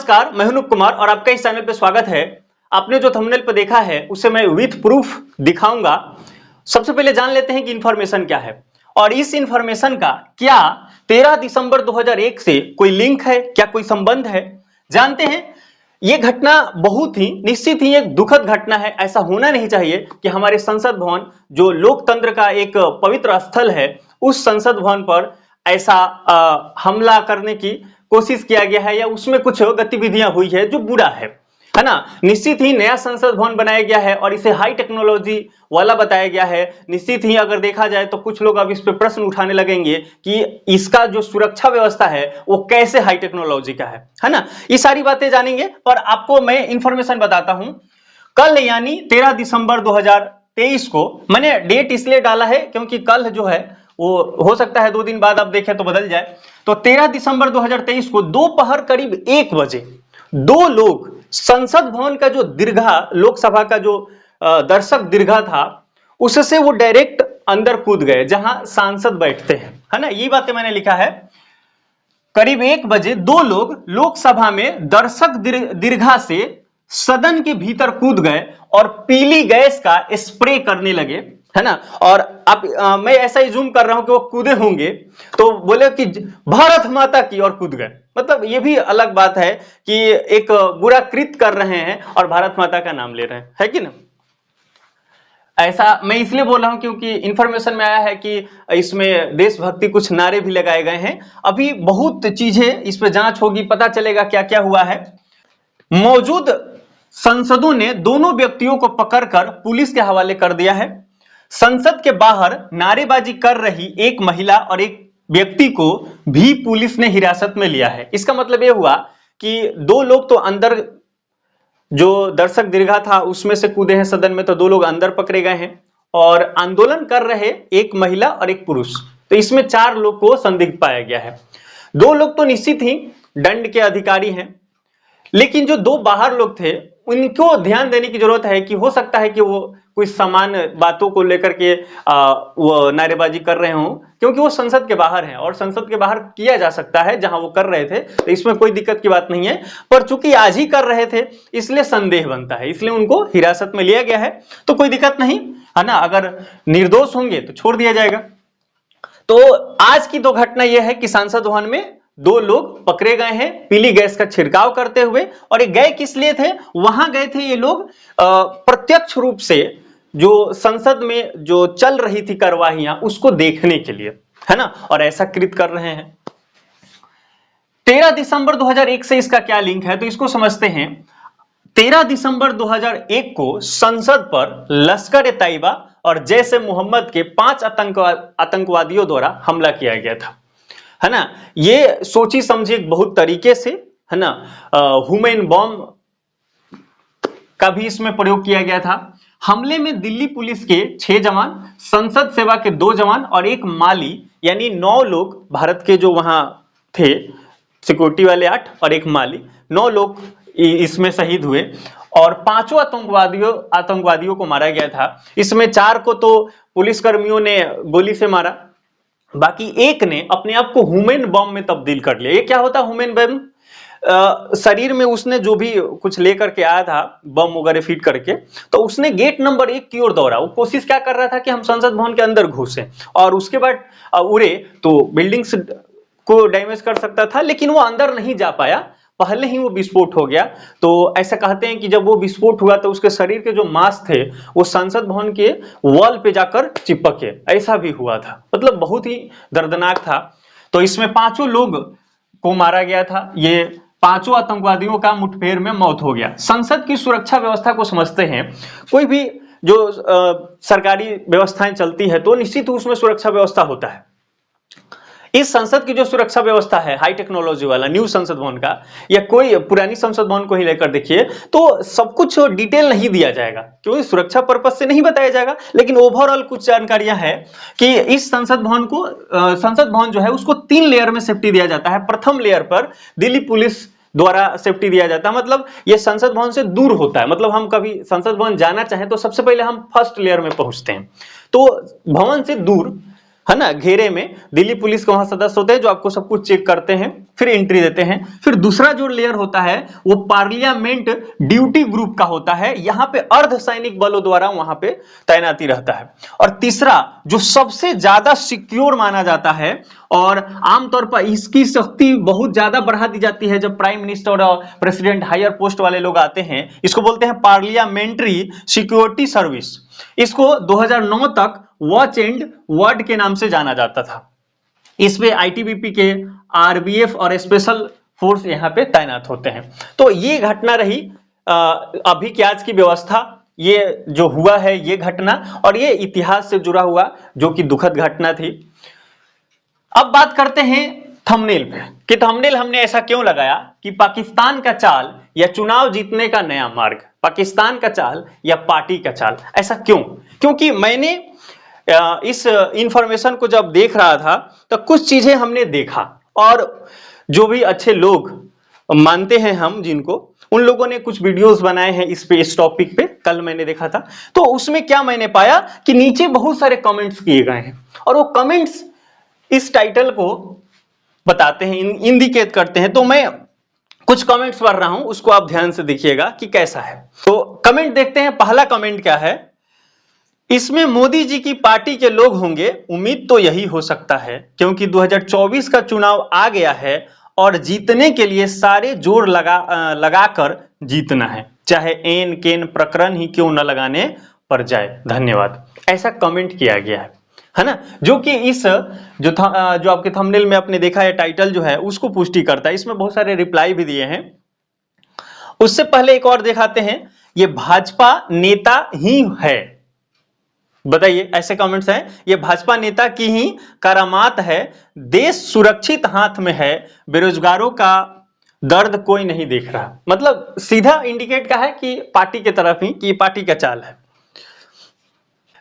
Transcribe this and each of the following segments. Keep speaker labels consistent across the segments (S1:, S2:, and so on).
S1: नमस्कार, मैं हूं अनूप कुमार और आपका इस चैनल पे स्वागत है। आपने जो थंबनेल पे देखा है उसे मैं विथ प्रूफ दिखाऊंगा। सबसे पहले जान लेते हैं कि इंफॉर्मेशन क्या है और इस इंफॉर्मेशन का क्या 13 दिसंबर 2001 से कोई लिंक है, क्या कोई संबंध है, जानते हैं। ये घटना बहुत ही निश्चित ही एक दुखद घटना है। ऐसा होना नहीं चाहिए कि हमारे संसद भवन जो लोकतंत्र का एक पवित्र स्थल है, उस संसद भवन पर ऐसा हमला करने की कोशिश किया गया है या उसमें कुछ गतिविधियां हुई है जो बुरा है ना। निश्चित ही नया संसद भवन बनाया गया है और इसे हाई टेक्नोलॉजी वाला बताया गया है। निश्चित ही अगर देखा जाए तो कुछ लोग अब इस पे प्रश्न उठाने लगेंगे कि इसका जो सुरक्षा व्यवस्था है वो कैसे हाई टेक्नोलॉजी का है ना। ये सारी बातें जानेंगे पर आपको मैं इंफॉर्मेशन बताता हूं। कल यानी 13 दिसंबर 2023 को मैंने डेट इसलिए डाला है क्योंकि कल जो है वो हो सकता है 2 दिन बाद आप देखें तो बदल जाए। तो 13 दिसंबर 2023 को दोपहर करीब 1 बजे दो लोग संसद भवन का जो दीर्घा, लोकसभा का जो दर्शक दीर्घा था, उससे वो डायरेक्ट अंदर कूद गए जहां सांसद बैठते हैं, है ना। ये बातें मैंने लिखा है। करीब 1 बजे दो लोग लोकसभा में दर्शक दीर्घा से सदन के भीतर कूद गए और पीली गैस का स्प्रे करने लगे, है ना। और आप मैं ऐसा ही जूम कर रहा हूं कि वो कूदे होंगे तो बोले कि भारत माता की और कूद गए। मतलब ये भी अलग बात है कि एक बुरा कृत्य कर रहे हैं और भारत माता का नाम ले रहे हैं, है कि ना। ऐसा मैं इसलिए बोल रहा हूं क्योंकि इंफॉर्मेशन में आया है कि इसमें देशभक्ति कुछ नारे भी लगाए गए हैं। अभी बहुत चीजें इस पे जांच होगी, पता चलेगा क्या क्या हुआ है। मौजूद सांसदों ने दोनों व्यक्तियों को पकड़कर पुलिस के हवाले कर दिया है। संसद के बाहर नारेबाजी कर रही एक महिला और एक व्यक्ति को भी पुलिस ने हिरासत में लिया है। इसका मतलब यह हुआ कि दो लोग तो अंदर, जो दर्शक दीर्घा था उसमें से कूदे हैं सदन में, तो दो लोग अंदर पकड़े गए हैं और आंदोलन कर रहे एक महिला और एक पुरुष, तो इसमें 4 लोग को संदिग्ध पाया गया है। 2 लोग तो निश्चित ही दंड के अधिकारी हैं, लेकिन जो 2 बाहर लोग थे उनको ध्यान देने की जरूरत है कि हो सकता है कि वो कोई समान बातों को लेकर के वो नारेबाजी कर रहे हों, क्योंकि वो संसद के बाहर हैं और संसद के बाहर किया जा सकता है जहां वो कर रहे थे, तो इसमें कोई दिक्कत की बात नहीं है। पर चूंकि आज ही कर रहे थे इसलिए संदेह बनता है, इसलिए उनको हिरासत में लिया गया है। तो कोई दिक्कत नहीं है ना, अगर निर्दोष होंगे तो छोड़ दिया जाएगा। तो आज की 2 घटना यह है कि सांसद भवन में 2 लोग पकड़े गए हैं पीली गैस का छिड़काव करते हुए। और ये गए किस लिए थे? वहां गए थे ये लोग प्रत्यक्ष रूप से जो संसद में जो चल रही थी कार्यवाहियां उसको देखने के लिए, है ना, और ऐसा कृत्य कर रहे हैं। 13 दिसंबर 2001 से इसका क्या लिंक है तो इसको समझते हैं। 13 दिसंबर 2001 को संसद पर लश्कर-ए-तैयबा और जैश-ए-मोहम्मद के 5 आतंकवादियों द्वारा हमला किया गया था, है ना। ये सोची समझी बहुत तरीके से, है ना, ह्यूमन बॉम्ब का भी इसमें प्रयोग किया गया था। हमले में दिल्ली पुलिस के 6 जवान, संसद सेवा के 2 जवान और एक माली, यानी 9 लोग भारत के जो वहां थे, सिक्योरिटी वाले 8 और एक माली, 9 लोग इसमें शहीद हुए और 5 आतंकवादियों को मारा गया था। इसमें 4 को तो पुलिसकर्मियों ने गोली से मारा, बाकी एक ने अपने आप को ह्यूमन बॉम्ब में तब्दील कर लिया। ये क्या होता है ह्यूमन बॉम्ब? शरीर में उसने जो भी कुछ लेकर के आया था बम वगैरह फिट करके, तो उसने गेट नंबर 1 की ओर दौड़ा। वो कोशिश क्या कर रहा था कि हम संसद भवन के अंदर घुसे और उसके बाद उड़े तो बिल्डिंग्स को डैमेज कर सकता था, लेकिन वो अंदर नहीं जा पाया, पहले ही वो विस्फोट हो गया। तो ऐसा कहते हैं कि जब वो विस्फोट हुआ तो उसके शरीर के जो मांस थे वो संसद भवन के वॉल पे जाकर चिपके, ऐसा भी हुआ था। मतलब बहुत ही दर्दनाक था। तो इसमें 5 लोग को मारा गया था। ये 5 आतंकवादियों का मुठभेड़ में मौत हो गया। संसद की सुरक्षा व्यवस्था को समझते हैं। कोई भी जो सरकारी व्यवस्थाएं चलती है तो निश्चित उसमें सुरक्षा व्यवस्था होता है। इस संसद की जो सुरक्षा व्यवस्था है हाई टेक्नोलॉजी वाला न्यू संसद भवन का, या कोई पुरानी संसद भवन को ही लेकर देखिए तो सब कुछ डिटेल नहीं दिया जाएगा क्योंकि सुरक्षा पर्पज से नहीं बताया जाएगा, लेकिन ओवरऑल कुछ जानकारियां हैं कि इस संसद भवन जो है उसको 3 लेयर में सेफ्टी दिया जाता है। प्रथम लेयर पर दिल्ली पुलिस द्वारा सेफ्टी दिया जाता है, मतलब ये संसद भवन से दूर होता है। मतलब हम कभी संसद भवन जाना चाहें तो सबसे पहले हम फर्स्ट लेयर में पहुंचते हैं, तो भवन से दूर है ना, घेरे में दिल्ली पुलिस के वहां सदस्य होते हैं जो आपको सब कुछ चेक करते हैं, फिर एंट्री देते हैं। फिर दूसरा जो लेयर होता है वो पार्लियामेंट ड्यूटी ग्रुप का होता है, यहां पे अर्धसैनिक बलों द्वारा वहां पे तैनाती रहता है। और तीसरा जो सबसे ज्यादा सिक्योर माना जाता है और आमतौर पर इसकी शक्ति बहुत ज्यादा बढ़ा दी जाती है जब प्राइम मिनिस्टर और प्रेसिडेंट हायर पोस्ट वाले लोग आते हैं, इसको बोलते हैं पार्लियामेंट्री सिक्योरिटी सर्विस। इसको 2009 तक वॉच एंड वर्ड के नाम से जाना जाता था। इसमें आईटीबीपी के, आरबीएफ और स्पेशल फोर्स यहां पे तैनात होते हैं। तो ये घटना रही अभी की आज की व्यवस्था, ये जो हुआ है ये घटना, और ये इतिहास से जुड़ा हुआ जो कि दुखद घटना थी। अब बात करते हैं थंबनेल पे कि थंबनेल हमने ऐसा क्यों लगाया कि पाकिस्तान का चाल या चुनाव जीतने का नया मार्ग, पाकिस्तान का चाल या पार्टी का चाल, ऐसा क्यों? क्योंकि मैंने इस इंफॉर्मेशन को जब देख रहा था तो कुछ चीजें हमने देखा, और जो भी अच्छे लोग मानते हैं हम जिनको, उन लोगों ने कुछ वीडियोस बनाए हैं इस टॉपिक पे, कल मैंने देखा था। तो उसमें क्या मैंने पाया कि नीचे बहुत सारे कमेंट्स किए गए हैं, और वो कमेंट्स इस टाइटल को बताते हैं, इंडिकेट करते हैं। तो मैं कुछ कमेंट्स पढ़ रहा हूं, उसको आप ध्यान से देखिएगा कि कैसा है। तो कमेंट देखते हैं। पहला कमेंट क्या है, इसमें मोदी जी की पार्टी के लोग होंगे, उम्मीद तो यही हो सकता है क्योंकि 2024 का चुनाव आ गया है और जीतने के लिए सारे जोर लगाकर जीतना है, चाहे एन केन प्रकरण ही क्यों न लगाने पर जाए, धन्यवाद। ऐसा कमेंट किया गया है ना, जो कि इस जो आपके थंबनेल में आपने देखा है टाइटल जो है उसको पुष्टि करता है। इसमें बहुत सारे रिप्लाई भी दिए हैं। उससे पहले एक और दिखाते हैं, ये भाजपा नेता ही है, बताइए, ऐसे कमेंट्स हैं, ये भाजपा नेता की ही करामात है, देश सुरक्षित हाथ में है, बेरोजगारों का दर्द कोई नहीं देख रहा। मतलब सीधा इंडिकेट का है कि पार्टी के तरफ ही, कि पार्टी का चाल है।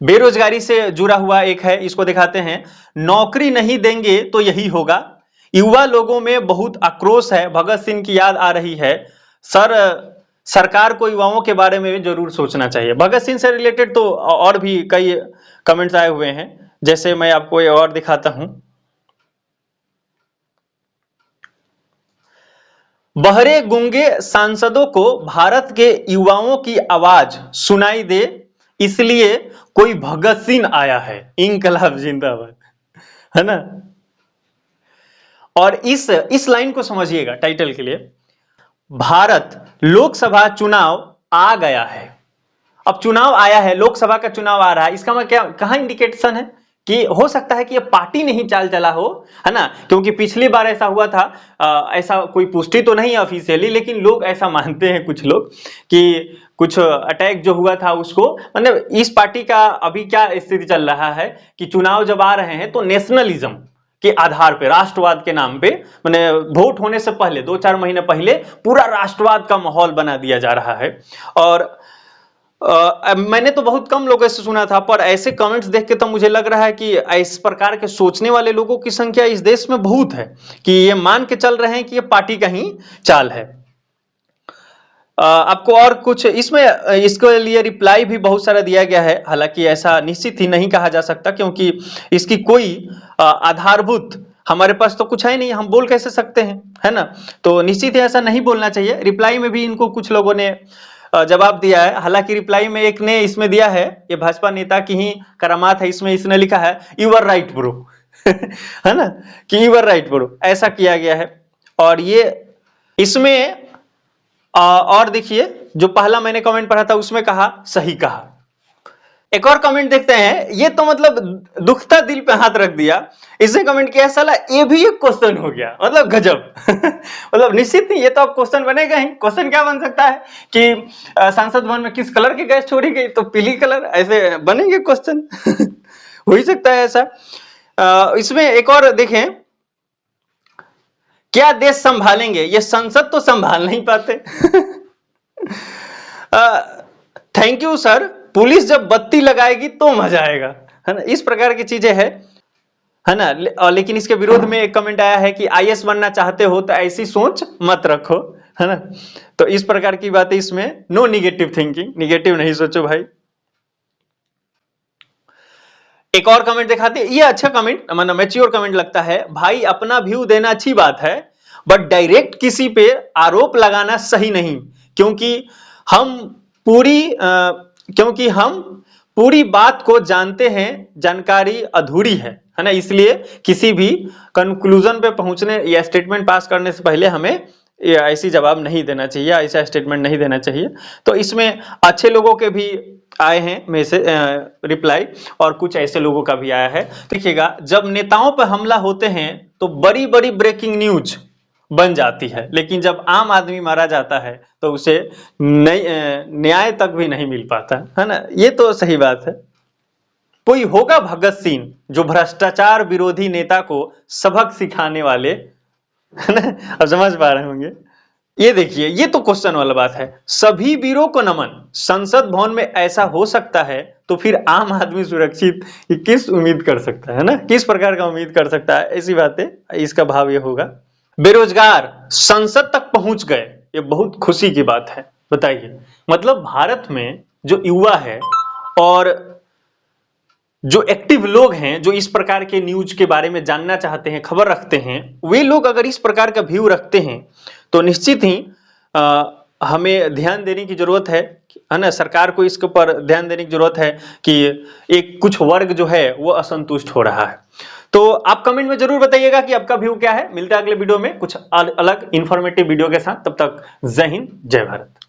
S1: बेरोजगारी से जुड़ा हुआ एक है, इसको दिखाते हैं, नौकरी नहीं देंगे तो यही होगा, युवा लोगों में बहुत आक्रोश है, भगत सिंह की याद आ रही है, सरकार को युवाओं के बारे में भी जरूर सोचना चाहिए। भगत सिंह से रिलेटेड तो और भी कई कमेंट्स आए हुए हैं, जैसे मैं आपको ये और दिखाता हूं, बहरे गूंगे सांसदों को भारत के युवाओं की आवाज सुनाई दे, इसलिए कोई भगत सिंह आया है, इंकलाब जिंदाबाद, है ना। और इस लाइन को समझिएगा टाइटल के लिए, भारत लोकसभा चुनाव आ गया है। अब चुनाव आया है, लोकसभा का चुनाव आ रहा है, इसका मतलब क्या, कहां इंडिकेशन है कि हो सकता है कि ये पार्टी नहीं चाल चला हो, है ना, क्योंकि पिछली बार ऐसा हुआ था। ऐसा कोई पुष्टि तो नहीं ऑफिशियली, लेकिन लोग ऐसा मानते हैं कुछ लोग कि कुछ अटैक जो हुआ था उसको, मतलब इस पार्टी का अभी क्या स्थिति चल रहा है कि चुनाव जब आ रहे हैं तो नेशनलिज्म के आधार पे, राष्ट्रवाद के नाम पे, मैंने वोट होने से पहले 2-4 महीने पहले पूरा राष्ट्रवाद का माहौल बना दिया जा रहा है। और मैंने तो बहुत कम लोगों से सुना था, पर ऐसे कमेंट्स देख के तो मुझे लग रहा है कि इस प्रकार के सोचने वाले लोगों की संख्या इस देश में बहुत है, कि ये मान के चल रहे हैं कि ये पार्टी का ही चाल है। आपको और कुछ इसमें इसके लिए रिप्लाई भी बहुत सारा दिया गया है, हालांकि ऐसा निश्चित ही नहीं कहा जा सकता क्योंकि इसकी कोई आधारभूत हमारे पास तो कुछ है नहीं, हम बोल कैसे सकते हैं, है ना। तो निश्चित ही ऐसा नहीं बोलना चाहिए। रिप्लाई में भी इनको कुछ लोगों ने जवाब दिया है, हालांकि रिप्लाई में एक ने इसमें दिया है, ये भाजपा नेता की ही करामात है, इसमें इसने लिखा है यू आर राइट ब्रो, है ना, कि यू आर राइट ब्रो, ऐसा किया गया है। और ये इसमें और देखिए, जो पहला मैंने कमेंट पढ़ा था उसमें कहा सही कहा। एक और कमेंट देखते हैं, ये तो मतलब दुखता दिल पे हाथ रख दिया। इसने कमेंट किया, साला ये भी एक क्वेश्चन हो गया, मतलब गजब। मतलब निश्चित ही ये तो अब क्वेश्चन बनेगा ही। क्वेश्चन क्या बन सकता है कि संसद भवन में किस कलर की गैस छोड़ी गई, तो पीली कलर, ऐसे बनेंगे क्वेश्चन। हो ही सकता है ऐसा। इसमें एक और देखें, क्या देश संभालेंगे, ये संसद तो संभाल नहीं पाते। थैंक यू सर, पुलिस जब बत्ती लगाएगी तो मजा आएगा, है ना, इस प्रकार की चीजें है ना। लेकिन इसके विरोध में एक कमेंट आया है कि आईएएस बनना चाहते हो तो ऐसी सोच मत रखो, है ना। तो इस प्रकार की बातें इसमें, नो निगेटिव थिंकिंग, निगेटिव नहीं सोचो भाई। एक और कमेंट दिखाते हैं, ये अच्छा कमेंट, मतलब मैच्योर कमेंट लगता है। भाई अपना व्यू देना अच्छी बात है, बट डायरेक्ट किसी पे आरोप लगाना सही नहीं, क्योंकि हम पूरी बात को जानते हैं, जानकारी अधूरी है ना। इसलिए किसी भी कंक्लूजन पे पहुंचने या स्टेटमेंट पास करने से पहले हमें ऐसी जवाब नहीं देना चाहिए, ऐसा स्टेटमेंट नहीं देना चाहिए। तो इसमें अच्छे लोगों के भी आए हैं मैसेज रिप्लाई, और कुछ ऐसे लोगों का भी आया है। देखिएगा, जब नेताओं पर हमला होते हैं तो बड़ी बड़ी ब्रेकिंग न्यूज बन जाती है, लेकिन जब आम आदमी मारा जाता है तो उसे न्याय तक भी नहीं मिल पाता है ना। ये तो सही बात है। कोई होगा भगत सिंह जो भ्रष्टाचार विरोधी नेता को सबक सिखाने वाले, है ना। अब समझ पा रहे होंगे। ये देखिए, ये तो क्वेश्चन वाला बात है। सभी वीरों को नमन, संसद भवन में ऐसा हो सकता है तो फिर आम आदमी सुरक्षित किस उम्मीद कर सकता है ना, किस प्रकार का उम्मीद कर सकता है, ऐसी बातें। इसका भाव ये होगा। बेरोजगार संसद तक पहुंच गए, ये बहुत खुशी की बात है। बताइए, मतलब भारत में जो युवा है और जो एक्टिव लोग हैं, जो इस प्रकार के न्यूज के बारे में जानना चाहते हैं, खबर रखते हैं, वे लोग अगर इस प्रकार का व्यू रखते हैं तो निश्चित ही हमें ध्यान देने की जरूरत है ना। सरकार को इसके ऊपर ध्यान देने की जरूरत है कि एक कुछ वर्ग जो है वो असंतुष्ट हो रहा है। तो आप कमेंट में जरूर बताइएगा कि आपका व्यू क्या है। मिलते हैं अगले वीडियो में कुछ अलग इंफॉर्मेटिव वीडियो के साथ। तब तक जय हिंद, जय भारत।